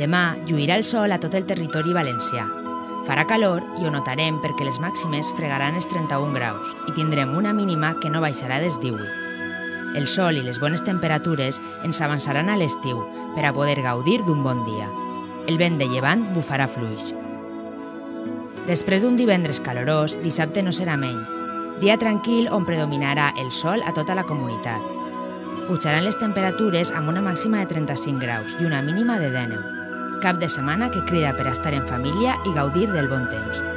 Demà lluirà el sol a tot el territori valencià. Farà calor i ho notarem perquè les màximes fregaran els 31 graus i tindrem una mínima que no baixarà dels 18. El sol i les bones temperatures ens avançaran a l'estiu per a poder gaudir d'un bon dia. El vent de llevant bufarà fluix. Després d'un divendres calorós, dissabte no serà menys. Dia tranquil on predominarà el sol a tota la comunitat. Pujaran les temperatures amb una màxima de 35 graus i una mínima de 19. Cap de setmana que crida per a estar en família i gaudir del bon temps.